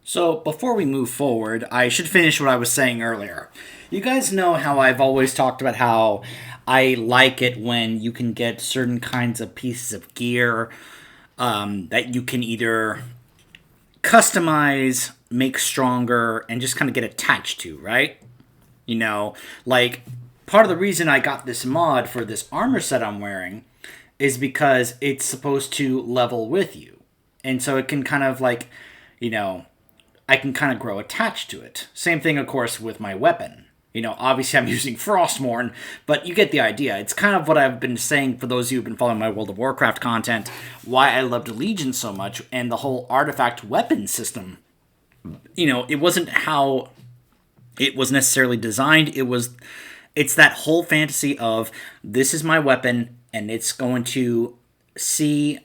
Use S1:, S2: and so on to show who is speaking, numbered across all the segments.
S1: So, before we move forward, I should finish what I was saying earlier. You guys know how I've always talked about how I like it when you can get certain kinds of pieces of gear that you can either customize, make stronger, and just kind of get attached to, right? You know, like part of the reason I got this mod for this armor set I'm wearing is because it's supposed to level with you. And so it can kind of like, you know, I can kind of grow attached to it. Same thing, of course, with my weapon. Obviously I'm using Frostmourne, but you get the idea. It's kind of what I've been saying for those of you who've been following my World of Warcraft content, why I loved Legion so much, and the whole artifact weapon system. It wasn't how it was necessarily designed. It's that whole fantasy of, this is my weapon, and it's going to see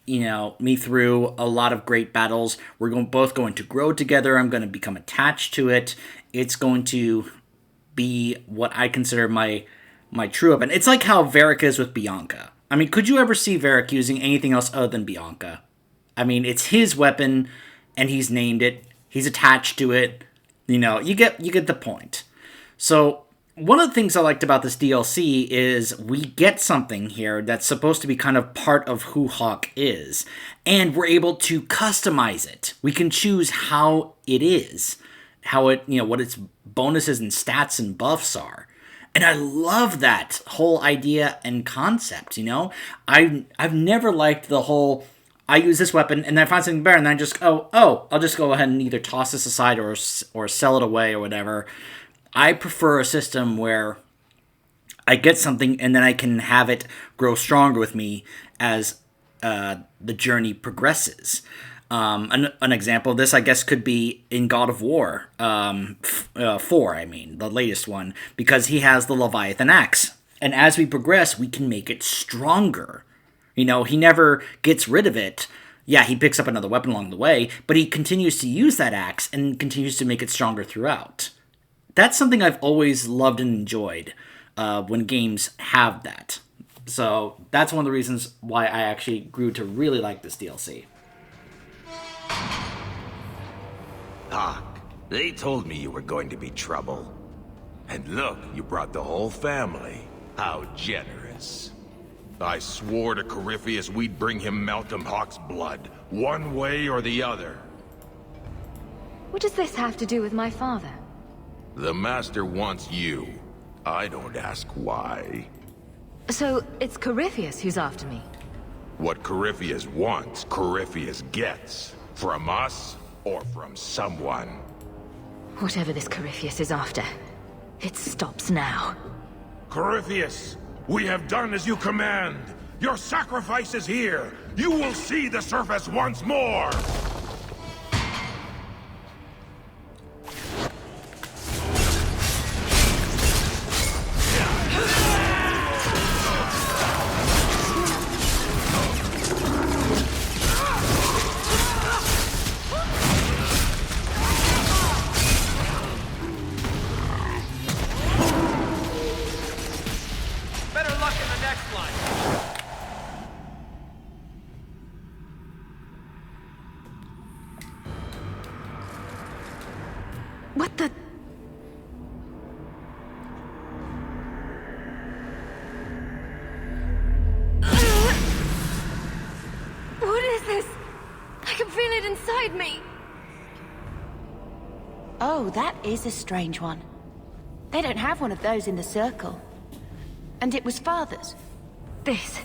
S1: me through a lot of great battles. Both going to grow together. I'm going to become attached to it. It's going to be what I consider my true weapon. It's like how Varric is with Bianca. I mean, could you ever see Varric using anything else other than Bianca? I mean, it's his weapon, and he's named it. He's attached to it. You get the point. So one of the things I liked about this DLC is we get something here that's supposed to be kind of part of who Hawke is, and we're able to customize it. We can choose how it is, what its bonuses and stats and buffs are. And I love that whole idea and concept, I've never liked the whole, I use this weapon and then I find something better and then I just I'll just go ahead and either toss this aside or sell it away or whatever. I prefer a system where I get something and then I can have it grow stronger with me as the journey progresses. An example of this, I guess, could be in God of War 4, the latest one, because he has the Leviathan Axe. And as we progress, we can make it stronger. He never gets rid of it. Yeah, he picks up another weapon along the way, but he continues to use that axe and continues to make it stronger throughout. That's something I've always loved and enjoyed when games have that. So that's one of the reasons why I actually grew to really like this DLC.
S2: Hawke, they told me you were going to be trouble. And look, you brought the whole family. How generous. I swore to Corypheus we'd bring him Malcolm Hawke's blood, one way or the other.
S3: What does this have to do with my father?
S2: The Master wants you. I don't ask why.
S3: So, it's Corypheus who's after me?
S2: What Corypheus wants, Corypheus gets. From us, or from someone.
S3: Whatever this Corypheus is after, it stops now.
S2: Corypheus, we have done as you command. Your sacrifice is here. You will see the surface once more.
S3: What the... What is this? I can feel it inside me.
S4: Oh, that is a strange one. They don't have one of those in the circle. And it was Father's.
S3: This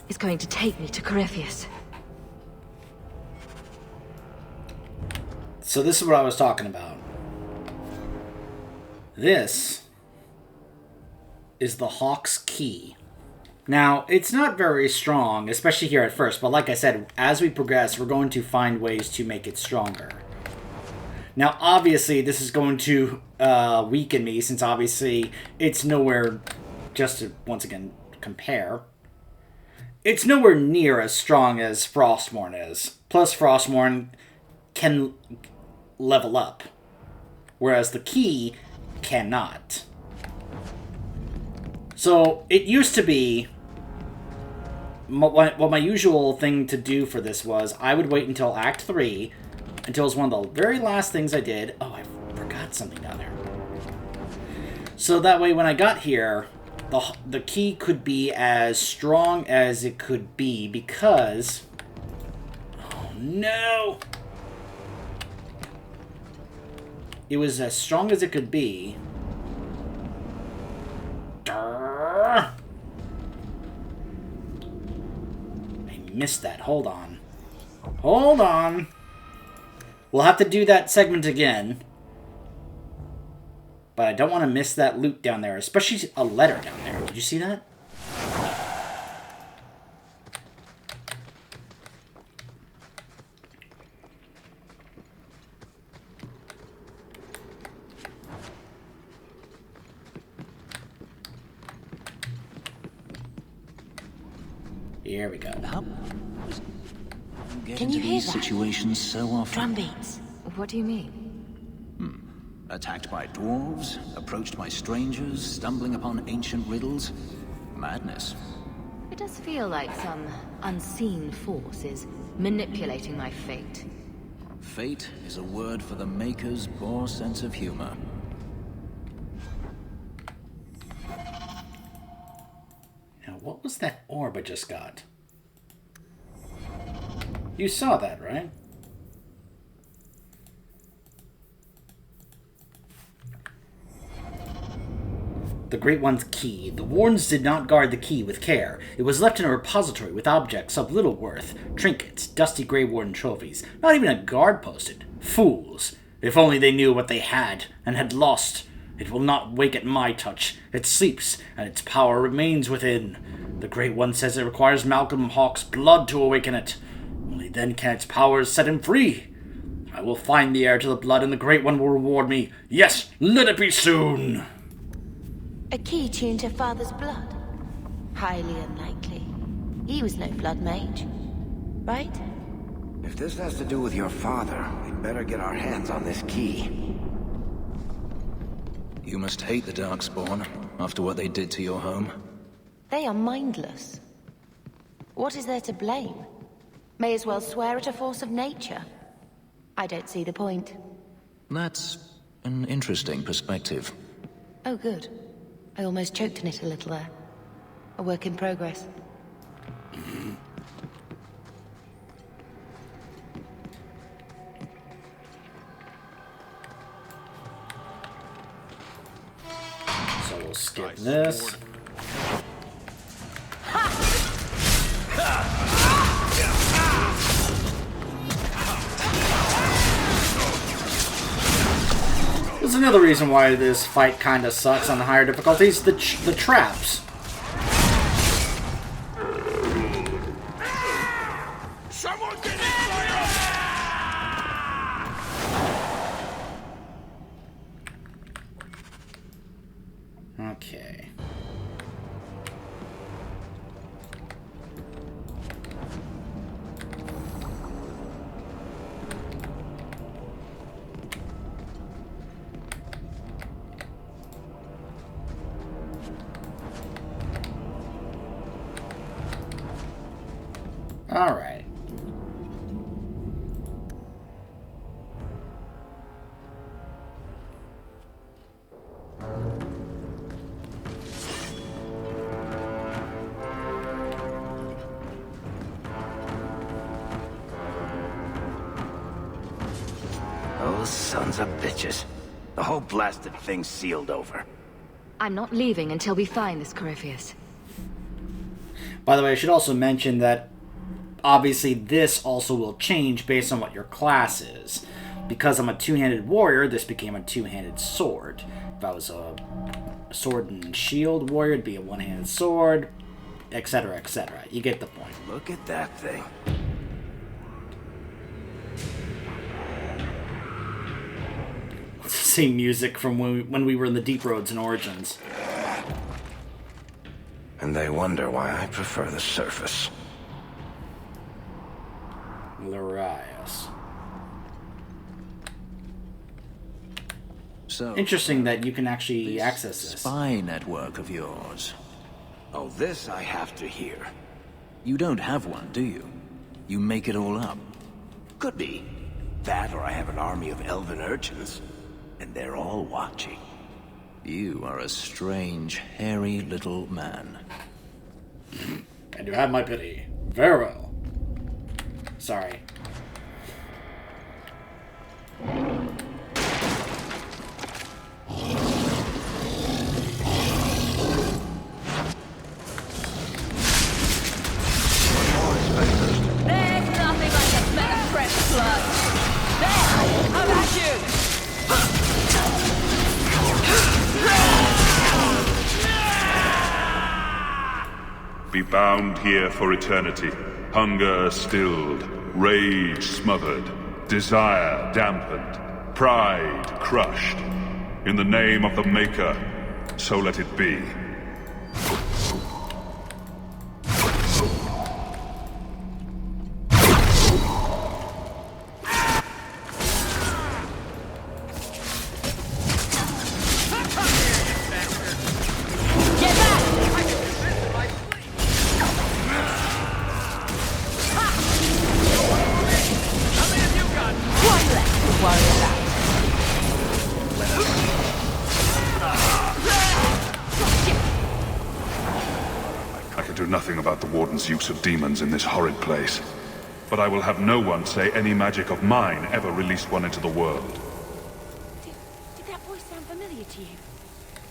S3: is going to take me to Corypheus.
S1: So this is what I was talking about. This is the Hawke's Key. Now, it's not very strong, especially here at first, but like I said, as we progress, we're going to find ways to make it stronger. Now, obviously, this is going to weaken me, since obviously it's nowhere, just to, once again, compare, it's nowhere near as strong as Frostmourne is. Plus, Frostmourne can level up, whereas the Key cannot. So it used to be what my usual thing to do for this was I would wait until Act 3, until it was one of the very last things I did. Oh, I forgot something down there. So that way when I got here, the key could be as strong as it could be because... Oh, no! It was as strong as it could be. Durr. I missed that. Hold on. Hold on. We'll have to do that segment again. But I don't want to miss that loot down there, especially a letter down there. Did you see that? Here we go.
S4: Can you hear that?
S5: Situations so often.
S4: Drum beats.
S3: What do you mean?
S5: Attacked by dwarves, approached by strangers, stumbling upon ancient riddles. Madness.
S3: It does feel like some unseen force is manipulating my fate.
S5: Fate is a word for the Maker's poor sense of humor.
S1: Now, what was that orb I just got? You saw that, right? The Great One's key. The Wardens did not guard the key with care. It was left in a repository with objects of little worth. Trinkets, dusty Grey Warden trophies. Not even a guard posted. Fools. If only they knew what they had, and had lost. It will not wake at my touch. It sleeps, and its power remains within. The Great One says it requires Malcolm Hawke's blood to awaken it. Only then can its powers set him free. I will find the heir to the blood, and the Great One will reward me. Yes, let it be soon!
S4: A key tuned to Father's blood? Highly unlikely. He was no blood mage, right?
S6: If this has to do with your father, we'd better get our hands on this key.
S5: You must hate the Darkspawn after what they did to your home.
S4: They are mindless. What is there to blame? May as well swear at a force of nature. I don't see the point.
S5: That's an interesting perspective.
S4: Oh, good. I almost choked on it a little there. A work in progress.
S1: So we'll skip this. There's another reason why this fight kind of sucks on the higher difficulties. The traps.
S2: Someone get in!
S1: Okay. All right.
S6: Those sons of bitches. The whole blasted thing's sealed over.
S3: I'm not leaving until we find this Corypheus.
S1: By the way, I should also mention that obviously this also will change based on what your class is. Because I'm a two-handed warrior, this became a two-handed sword. If I was a sword and shield warrior, it'd be a one-handed sword, etc., etc. You get the point.
S6: Look at that thing.
S1: It's the same music from when we were in the Deep Roads in Origins.
S6: And they wonder why I prefer the surface.
S1: Larius.
S5: So,
S1: Interesting that you can actually access this.
S5: spy network of yours.
S6: Oh, this I have to hear.
S5: You don't have one, do you? You make it all up.
S6: Could be. That or I have an army of elven urchins, and they're all watching.
S5: You are a strange, hairy little man.
S1: And you have my pity. Very well. Sorry.
S3: There's nothing like a smell of fresh blood. There, how about you?
S7: Be bound here for eternity. Hunger stilled, rage smothered, desire dampened, pride crushed. In the name of the Maker, so let it be. I can do nothing about the Warden's use of demons in this horrid place. But I will have no one say any magic of mine ever released one into the world.
S4: Did that voice sound familiar to you?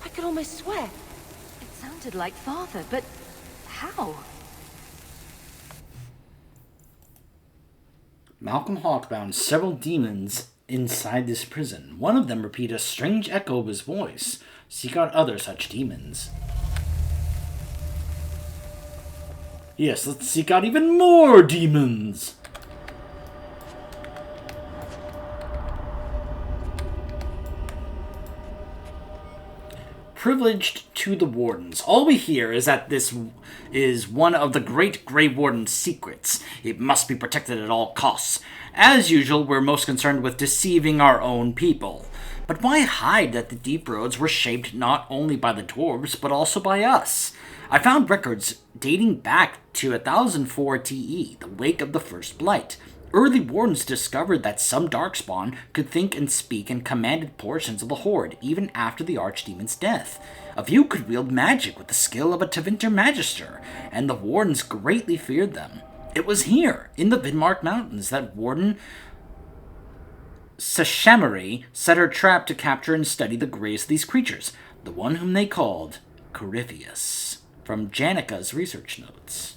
S4: I could almost swear.
S3: It sounded like father, but how?
S1: Malcolm Hawke found several demons inside this prison. One of them repeated a strange echo of his voice. Seek out other such demons. Yes, let's seek out even more demons! Privileged to the Wardens. All we hear is that this is one of the great Grey Warden's secrets. It must be protected at all costs. As usual, we're most concerned with deceiving our own people. But why hide that the deep roads were shaped not only by the dwarves, but also by us? I found records dating back to 1004 TE, the wake of the First Blight. Early Wardens discovered that some Darkspawn could think and speak and commanded portions of the Horde, even after the Archdemon's death. A few could wield magic with the skill of a Tevinter Magister, and the Wardens greatly feared them. It was here, in the Vidmark Mountains, that Warden Sashamari set her trap to capture and study the greatest of these creatures, the one whom they called Corypheus. From Janika's research notes.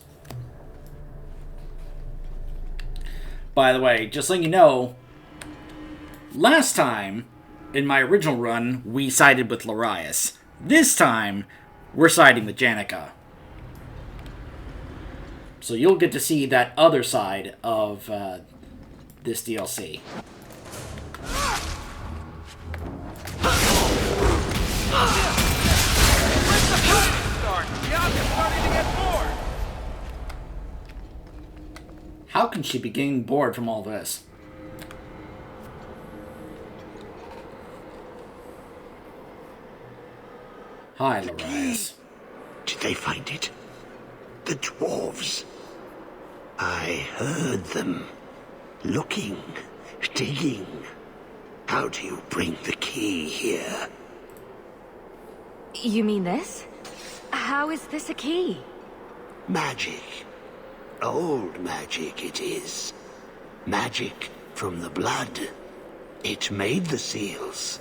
S1: By the way, just letting you know, last time, in my original run, we sided with Larius. This time, we're siding with Janika. So you'll get to see that other side of this DLC. How can she be getting bored from all this? Hi, Larius.
S6: Did they find it? The dwarves. I heard them. Looking, digging. How do you bring the key here?
S3: You mean this? How is this a key?
S6: Magic. Old magic it is. Magic from the blood. It made the seals.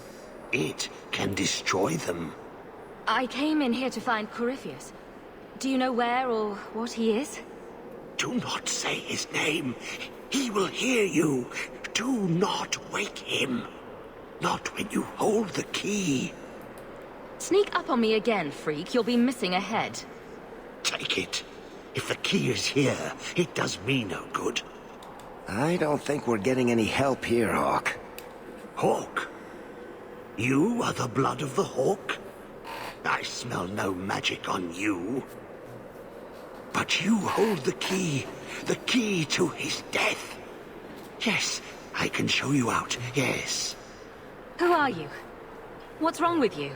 S6: It can destroy them.
S3: I came in here to find Corypheus. Do you know where or what he is?
S6: Do not say his name. He will hear you. Do not wake him. Not when you hold the key.
S3: Sneak up on me again, freak. You'll be missing a head.
S6: Take it. If the key is here, it does me no good.
S8: I don't think we're getting any help here, Hawke.
S6: Hawke? You are the blood of the Hawke? I smell no magic on you. But you hold the key to his death. Yes, I can show you out, yes.
S3: Who are you? What's wrong with you?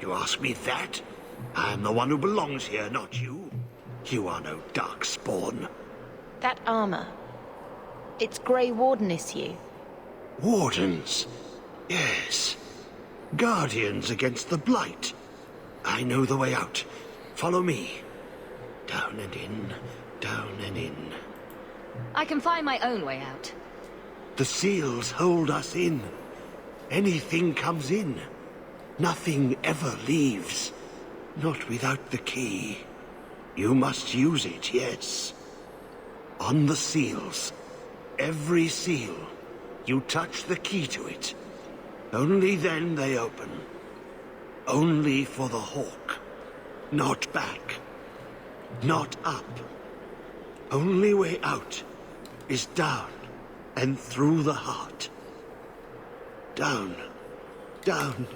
S6: You ask me that? I'm the one who belongs here, not you. You are no Darkspawn.
S4: That armor. It's Grey Warden issue.
S6: Wardens. Yes. Guardians against the Blight. I know the way out. Follow me. Down and in, down and in.
S3: I can find my own way out.
S6: The seals hold us in. Anything comes in. Nothing ever leaves. Not without the key. You must use it, yes. On the seals. Every seal. You touch the key to it. Only then they open. Only for the Hawke. Not back. Not up. Only way out is down and through the heart. Down. Down.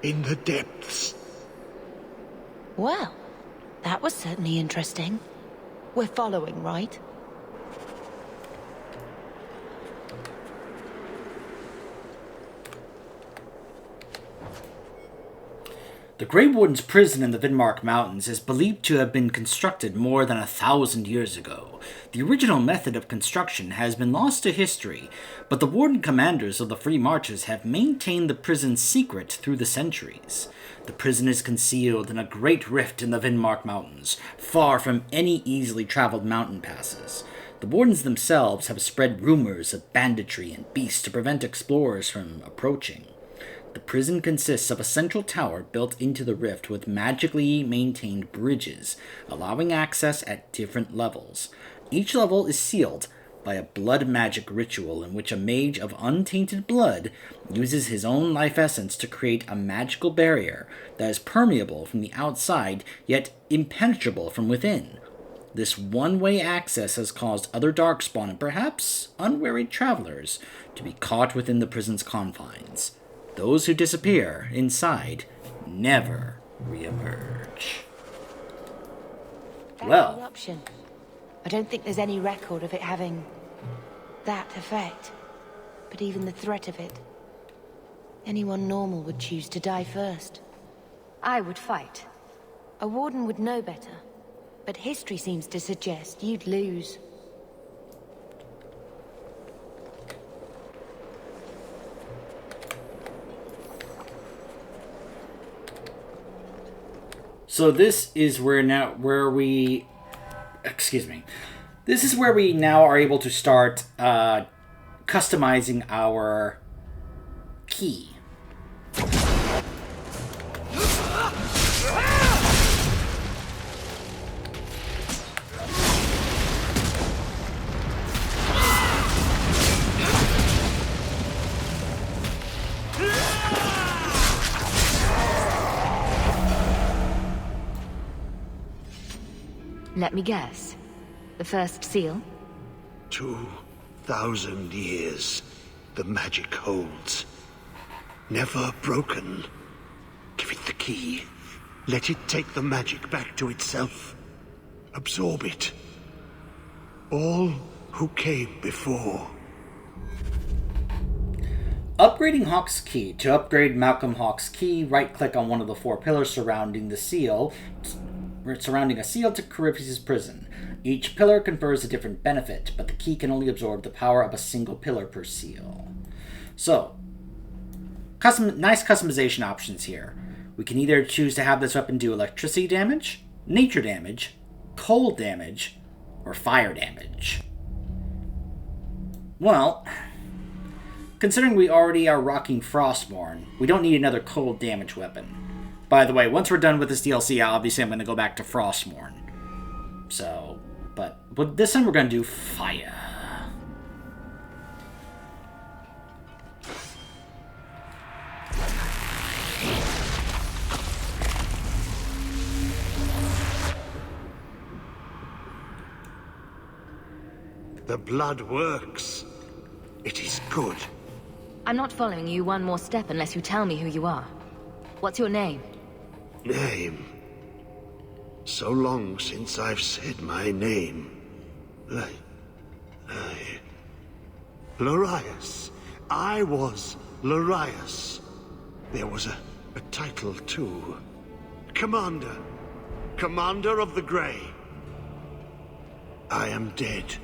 S6: In the depths.
S4: Well, that was certainly interesting. We're following, right?
S1: The Grey Warden's prison in the Vindmark Mountains is believed to have been constructed more than 1,000 years ago. The original method of construction has been lost to history, but the Warden commanders of the Free Marches have maintained the prison's secret through the centuries. The prison is concealed in a great rift in the Vindmark Mountains, far from any easily traveled mountain passes. The Wardens themselves have spread rumors of banditry and beasts to prevent explorers from approaching. The prison consists of a central tower built into the rift with magically maintained bridges, allowing access at different levels. Each level is sealed by a blood magic ritual in which a mage of untainted blood uses his own life essence to create a magical barrier that is permeable from the outside, yet impenetrable from within. This one-way access has caused other Darkspawn and perhaps unwary travelers to be caught within the prison's confines. Those who disappear inside never reemerge.
S4: That's
S1: Well,
S4: the option. I don't think there's any record of it having that effect. But even the threat of it, anyone normal would choose to die first.
S3: I would fight.
S4: A warden would know better, but history seems to suggest you'd lose.
S1: so this is where we now are able to start customizing our key.
S3: Let me guess. The first seal?
S6: 2,000 years the magic holds. Never broken. Give it the key. Let it take the magic back to itself. Absorb it. All who came before.
S1: Upgrading Hawke's key. To upgrade Malcolm Hawke's key, right-click on one of the 4 pillars surrounding a seal to Corypheus' prison. Each pillar confers a different benefit, but the key can only absorb the power of a single pillar per seal. So, nice customization options here. We can either choose to have this weapon do electricity damage, nature damage, cold damage, or fire damage. Well, considering we already are rocking Frostborn, we don't need another cold damage weapon. By the way, once we're done with this DLC, obviously I'm going to go back to Frostborn. So, but this time we're going to do fire.
S6: The blood works. It is good.
S3: I'm not following you one more step unless you tell me who you are. What's your name?
S6: Name. So long since I've said my name. Larius. I was Larius. There was a title too. Commander. Commander of the Grey. I am dead.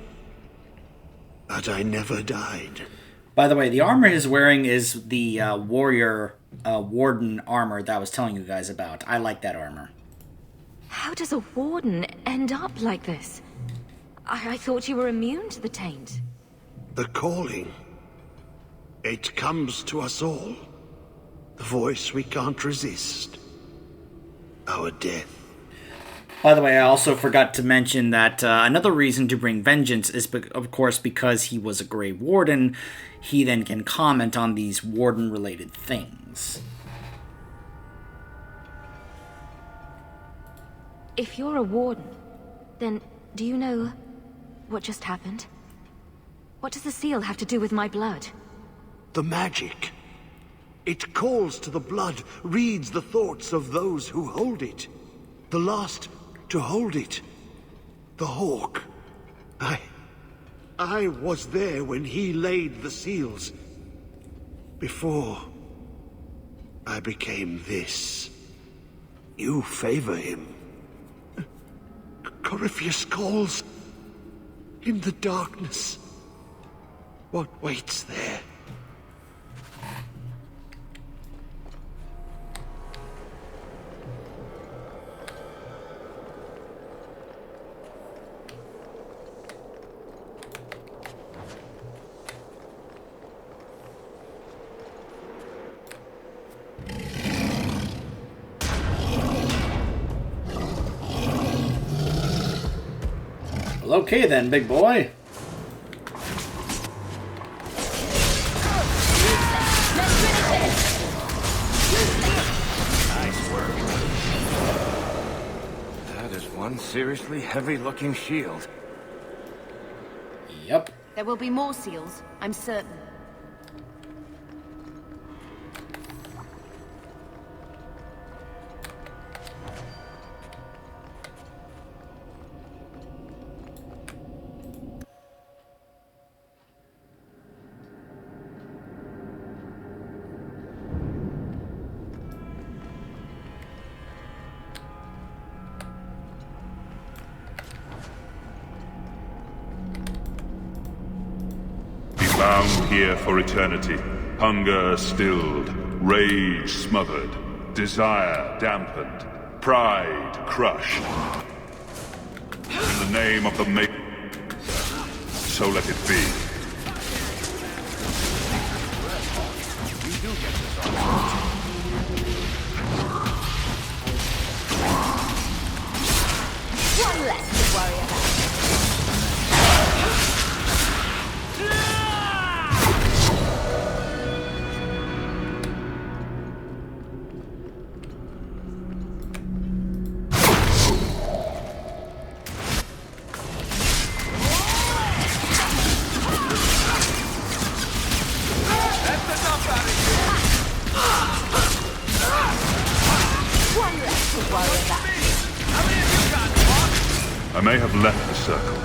S6: But I never died.
S1: By the way, the armor he's wearing is the warrior warden armor that I was telling you guys about. I like that armor.
S3: How does a warden end up like this? I thought you were immune to the taint.
S6: The calling. It comes to us all. The voice we can't resist. Our death.
S1: By the way, I also forgot to mention that another reason to bring vengeance is, of course, because he was a Grey Warden. He then can comment on these warden-related things.
S3: If you're a warden, then do you know what just happened? What does the seal have to do with my blood?
S6: The magic. It calls to the blood, reads the thoughts of those who hold it. The last to hold it. The Hawke. I was there when he laid the seals. Before I became this. You favor him. Corypheus calls. In the darkness. What waits there?
S1: Well, okay then, big boy.
S8: Nice work. That is one seriously heavy-looking shield.
S1: Yep.
S4: There will be more seals, I'm certain.
S7: Bound here for eternity, hunger stilled, rage smothered, desire dampened, pride crushed. In the name of the Maker, so let it be.
S3: One less to worry about.
S7: I may have left the circle,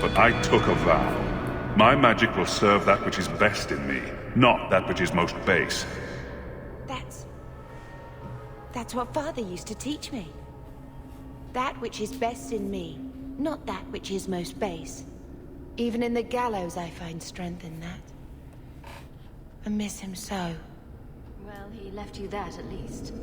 S7: but I took a vow. My magic will serve that which is best in me, not that which is most base.
S4: That's what Father used to teach me. That which is best in me, not that which is most base. Even in the gallows I find strength in that. I miss him so.
S3: Well, he left you that at least.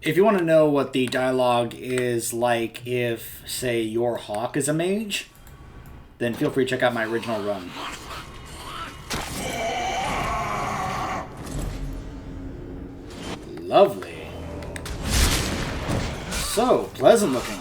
S1: If you want to know what the dialogue is like if, say, your Hawke is a mage, then feel free to check out my original run. Lovely. So pleasant looking.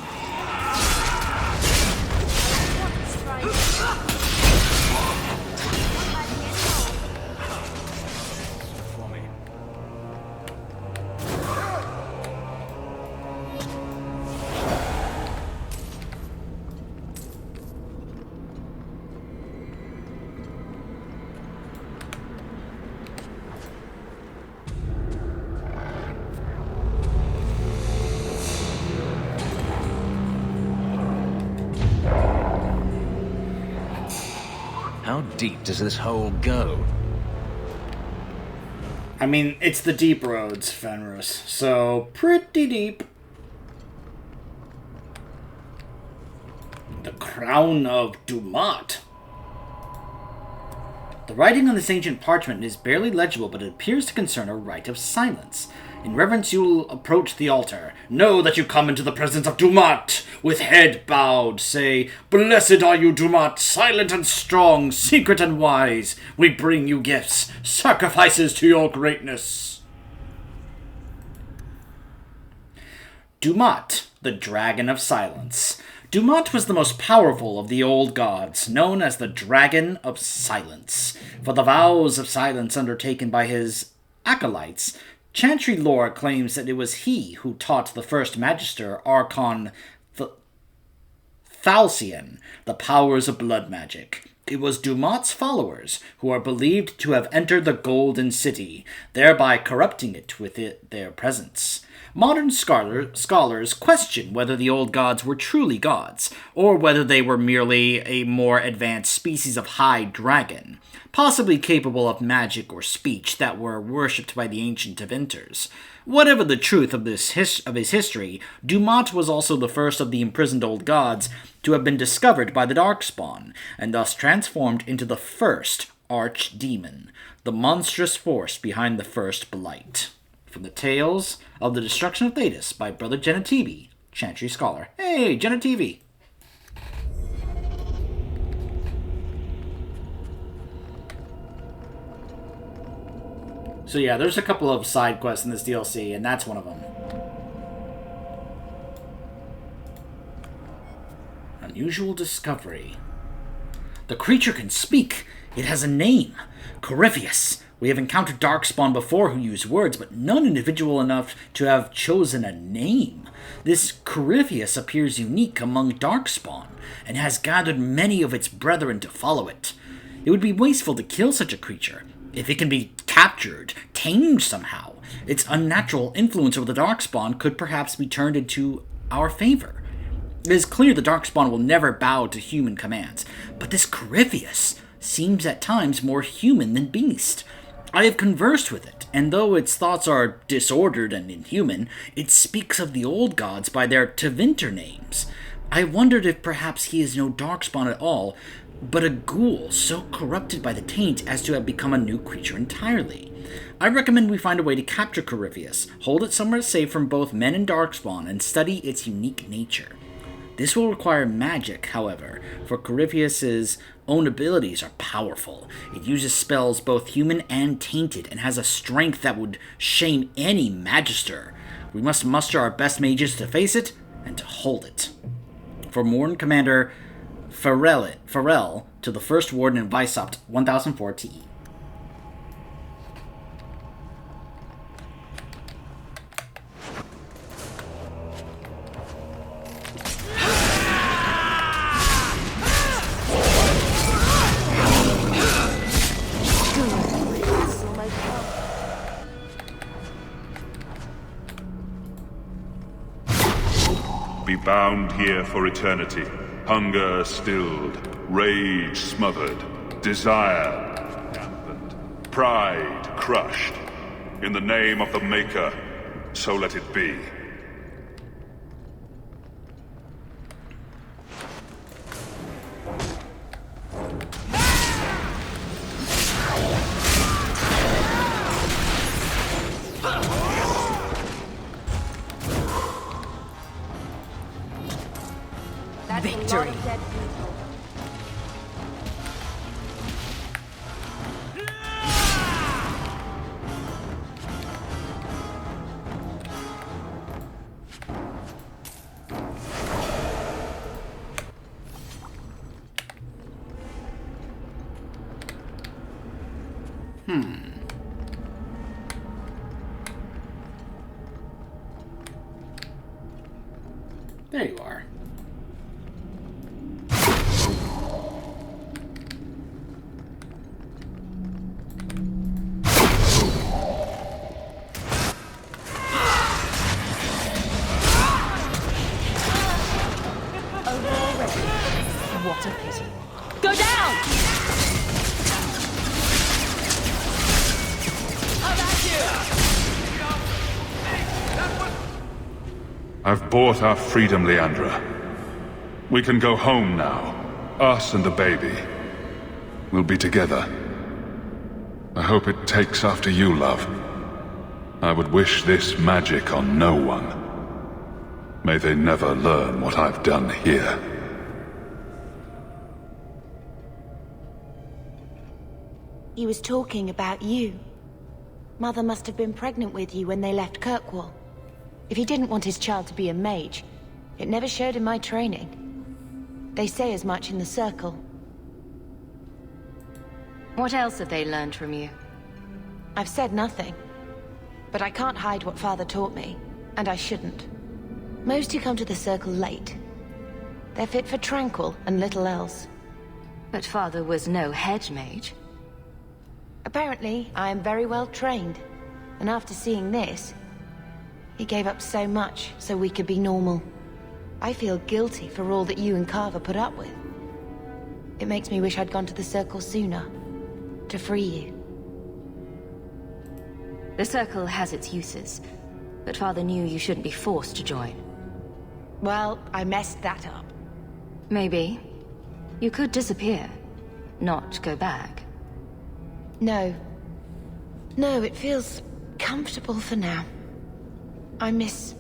S5: How deep does this hole go?
S1: I mean, it's the deep roads, Fenris, so pretty deep. crown of Dumat. The writing on this ancient parchment is barely legible, but it appears to concern a rite of silence. In reverence you will approach the altar. Know that you come into the presence of Dumat. With head bowed, say, Blessed are you, Dumat, silent and strong, secret and wise. We bring you gifts, sacrifices to your greatness. Dumat, the Dragon of Silence. Dumat was the most powerful of the old gods, known as the Dragon of Silence. For the vows of silence undertaken by his acolytes, Chantry lore claims that it was he who taught the first Magister, Archon Thalcian, the powers of blood magic. It was Dumat's followers who are believed to have entered the Golden City, thereby corrupting it with their presence. Modern scholars question whether the old gods were truly gods, or whether they were merely a more advanced species of high dragon, possibly capable of magic or speech that were worshipped by the ancient Aventers. Whatever the truth of his history, Dumat was also the first of the imprisoned old gods to have been discovered by the Darkspawn, and thus transformed into the first archdemon, the monstrous force behind the first blight. From the Tales of the Destruction of Thetis by Brother Genetivi, Chantry Scholar. Hey, Genetivi! So yeah, there's a couple of side quests in this DLC, and that's one of them. Unusual discovery. The creature can speak. It has a name. Corypheus. We have encountered Darkspawn before who use words, but none individual enough to have chosen a name. This Corypheus appears unique among Darkspawn, and has gathered many of its brethren to follow it. It would be wasteful to kill such a creature. If it can be captured, tamed somehow, its unnatural influence over the Darkspawn could perhaps be turned into our favor. It is clear the Darkspawn will never bow to human commands, but this Corypheus seems at times more human than beast. I have conversed with it, and though its thoughts are disordered and inhuman, it speaks of the old gods by their Tevinter names. I wondered if perhaps he is no Darkspawn at all, but a ghoul so corrupted by the taint as to have become a new creature entirely. I recommend we find a way to capture Corypheus, hold it somewhere safe from both men and Darkspawn, and study its unique nature. This will require magic, however, for Corypheus's own abilities are powerful. It uses spells both human and tainted, and has a strength that would shame any Magister. We must muster our best mages to face it, and to hold it. For Morn Commander Farrell to the First Warden in Visopt 1004 TE.
S7: Be bound here for eternity. Hunger stilled, rage smothered, desire dampened, pride crushed. In the name of the Maker, so let it be.
S3: Victory.
S1: There you are.
S3: What a pity. Go down!
S7: I've bought our freedom, Leandra. We can go home now. Us and the baby. We'll be together. I hope it takes after you, love. I would wish this magic on no one. May they never learn what I've done here.
S4: He was talking about you. Mother must have been pregnant with you when they left Kirkwall. If he didn't want his child to be a mage, it never showed in my training. They say as much in the Circle.
S3: What else have they learned from you?
S4: I've said nothing. But I can't hide what Father taught me, and I shouldn't. Most who come to the Circle late. They're fit for Tranquil and little else.
S3: But Father was no hedge mage.
S4: Apparently, I am very well trained. And after seeing this, he gave up so much so we could be normal. I feel guilty for all that you and Carver put up with. It makes me wish I'd gone to the Circle sooner. To free you.
S3: The Circle has its uses, but Father knew you shouldn't be forced to join.
S4: Well, I messed that up.
S3: Maybe. You could disappear, not go back.
S4: No. No, it feels comfortable for now. I miss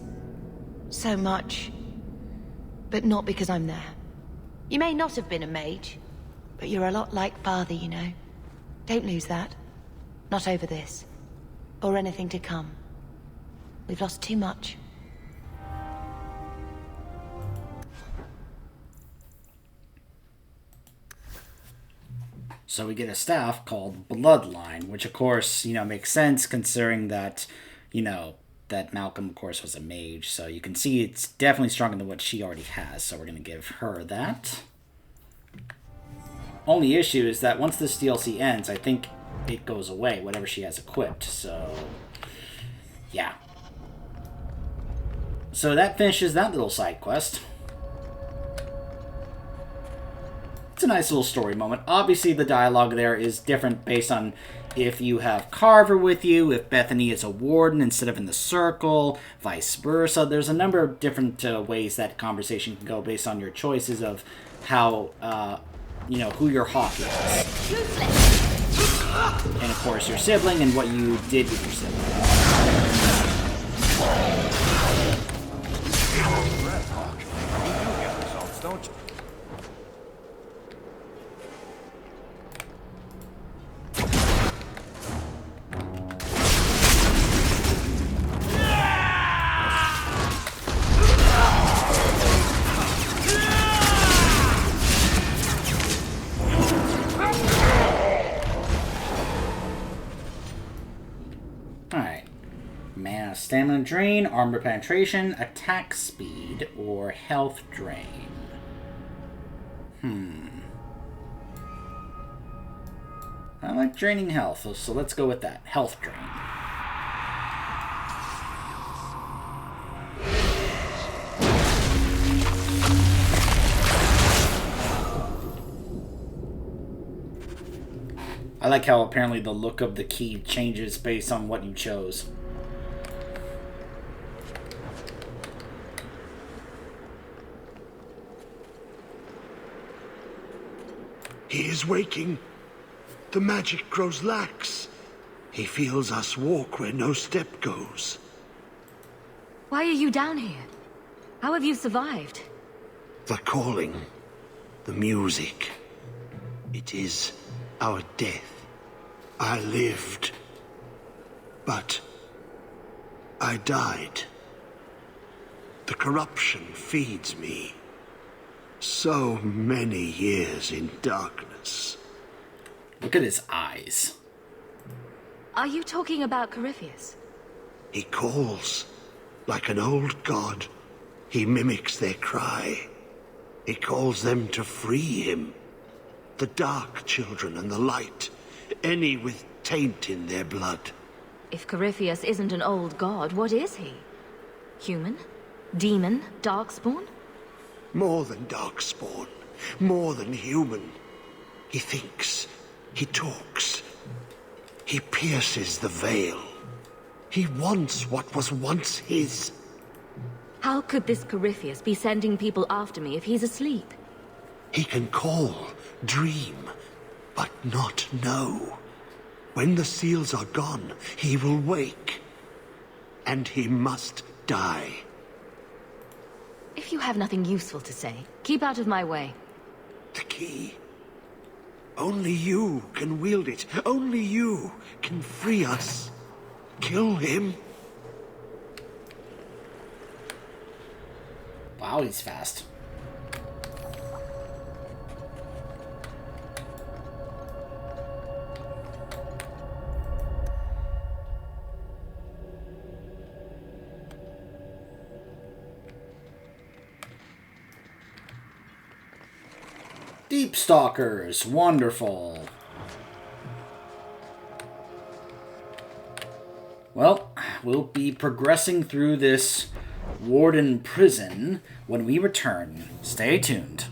S4: so much. But not because I'm there. You may not have been a mage, but you're a lot like Father, you know. Don't lose that. Not over this. Or anything to come. We've lost too much.
S1: So we get a staff called Bloodline, which of course, makes sense considering that, that Malcolm, of course, was a mage. So you can see it's definitely stronger than what she already has. So we're going to give her that. Only issue is that once this DLC ends, I think it goes away, whatever she has equipped. So, yeah. So that finishes that little side quest. It's a nice little story moment. Obviously, the dialogue there is different based on if you have Carver with you, if Bethany is a warden instead of in the Circle, vice versa. There's a number of different ways that conversation can go based on your choices of how, who your Hawke is. And, of course, your sibling and what you did with your sibling.
S2: Hawke. You get results, don't you?
S1: Stamina drain, armor penetration, attack speed, or health drain. I like draining health, so let's go with that. Health drain. I like how apparently the look of the key changes based on what you chose.
S6: He is waking. The magic grows lax. He feels us walk where no step goes.
S3: Why are you down here? How have you survived?
S6: The calling. The music. It is our death. I lived. But I died. The corruption feeds me. So many years in darkness.
S1: Look at his eyes.
S3: Are you talking about Corypheus?
S6: He calls. Like an old god. He mimics their cry. He calls them to free him. The dark children and the light. Any with taint in their blood.
S3: If Corypheus isn't an old god, what is he? Human? Demon? Darkspawn?
S6: More than darkspawn. More than human. He thinks. He talks. He pierces the veil. He wants what was once his.
S3: How could this Corypheus be sending people after me if he's asleep?
S6: He can call, dream, but not know. When the seals are gone, he will wake. And he must die.
S3: If you have nothing useful to say, keep out of my way.
S6: The key. Only you can wield it. Only you can free us. Kill him.
S1: Wow, he's fast. Deep Stalkers, wonderful. Well, we'll be progressing through this Warden prison when we return. Stay tuned.